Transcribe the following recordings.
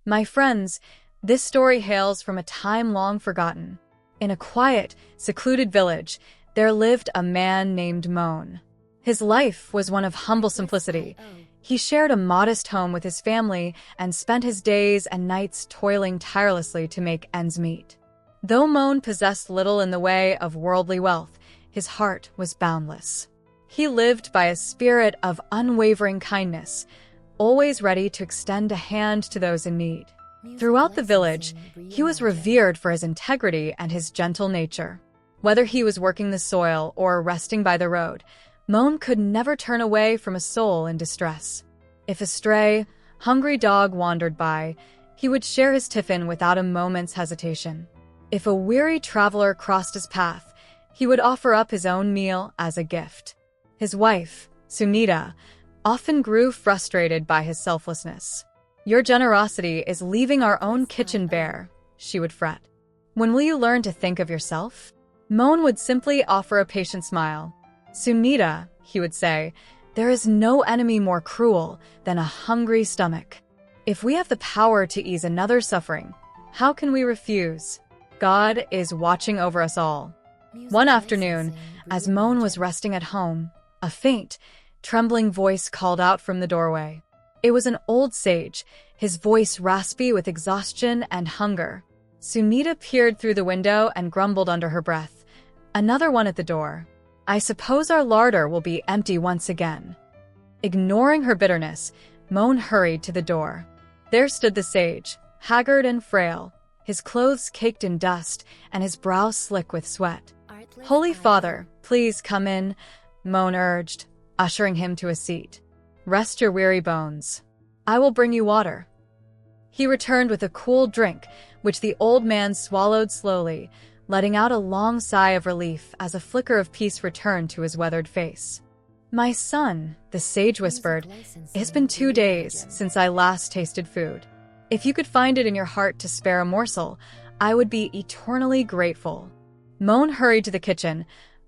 My friends, this story hails from a time long forgotten. In a quiet, secluded village, there lived a man named Moan. His life was one of humble simplicity. He shared a modest home with his family and spent his days and nights toiling tirelessly to make ends meet. Though Moan possessed little in the way of worldly wealth, his heart was boundless. He lived by a spirit of unwavering kindness, always ready to extend a hand to those in need. Throughout the village, he was revered for his integrity and his gentle nature. Whether he was working the soil or resting by the road, Moan could never turn away from a soul in distress. If a stray, hungry dog wandered by, he would share his tiffin without a moment's hesitation. If a weary traveler crossed his path, he would offer up his own meal as a gift. His wife, Sunita, often grew frustrated by his selflessness. "Your generosity is leaving our own kitchen bare," she would fret. "When will you learn to think of yourself?" Moan would simply offer a patient smile. "Sunita," he would say, "there is no enemy more cruel than a hungry stomach. If we have the power to ease another's suffering, how can we refuse? God is watching over us all." One afternoon, as Moan was resting at home, a faint, trembling voice called out from the doorway. It was an old sage, his voice raspy with exhaustion and hunger. Sunita peered through the window and grumbled under her breath. "Another one at the door. I suppose our larder will be empty once again." Ignoring her bitterness, Moan hurried to the door. There stood the sage, haggard and frail, his clothes caked in dust and his brow slick with sweat. "Holy Father, please come in," Moan urged, ushering him to a seat. "Rest your weary bones. I will bring you water." He returned with a cool drink, which the old man swallowed slowly, letting out a long sigh of relief as a flicker of peace returned to his weathered face. "My son," the sage whispered, "it has been 2 days since I last tasted food. If you could find it in your heart to spare a morsel, I would be eternally grateful." Moan hurried to the kitchen,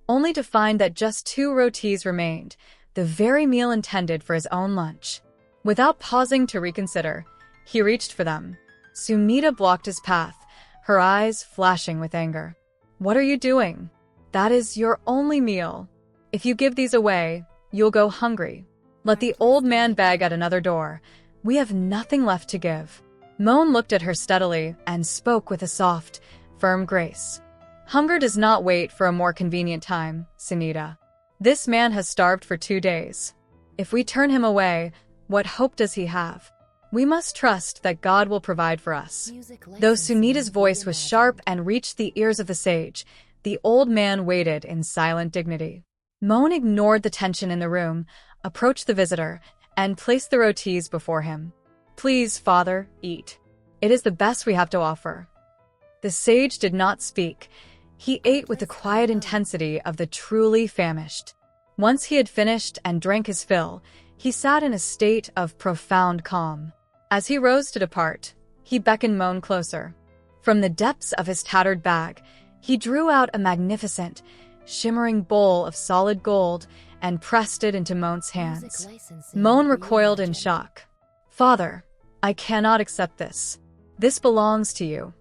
only to find that just 2 rotis remained, the very meal intended for his own lunch. Without pausing to reconsider, he reached for them. Sunita blocked his path, her eyes flashing with anger. "What are you doing? That is your only meal. If you give these away, you'll go hungry." Let the old man beg at another door. "We have nothing left to give." Moan looked at her steadily and spoke with a soft, firm grace. "Hunger does not wait for a more convenient time, Sunita. This man has starved for 2 days. If we turn him away, what hope does he have? We must trust that God will provide for us." Though Sunita's voice was sharp and reached the ears of the sage, the old man waited in silent dignity. Moan ignored the tension in the room, approached the visitor, and placed the rotis before him. "Please, Father, eat. It is the best we have to offer." The sage did not speak. He ate with the quiet intensity of the truly famished. Once he had finished and drank his fill, he sat in a state of profound calm. As he rose to depart, he beckoned Moan closer. From the depths of his tattered bag, he drew out a magnificent, shimmering bowl of solid gold and pressed it into Moan's hands. Moan recoiled in shock. "Father, I cannot accept this. This belongs to you."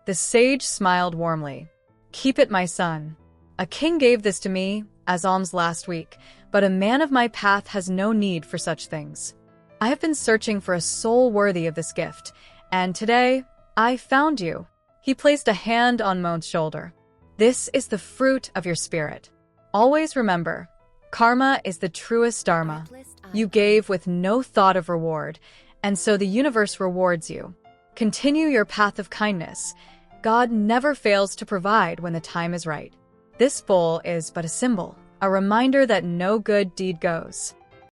The sage smiled warmly. "Keep it, my son. A king gave this to me as alms last week, but a man of my path has no need for such things. I have been searching for a soul worthy of this gift, and today I found you." He placed a hand on Moan's shoulder. "This is the fruit of your spirit. Always remember, karma is the truest dharma. You gave with no thought of reward, and so the universe rewards you. Continue your path of kindness. God never fails to provide when the time is right." This bowl is but a symbol, a reminder that no good deed goes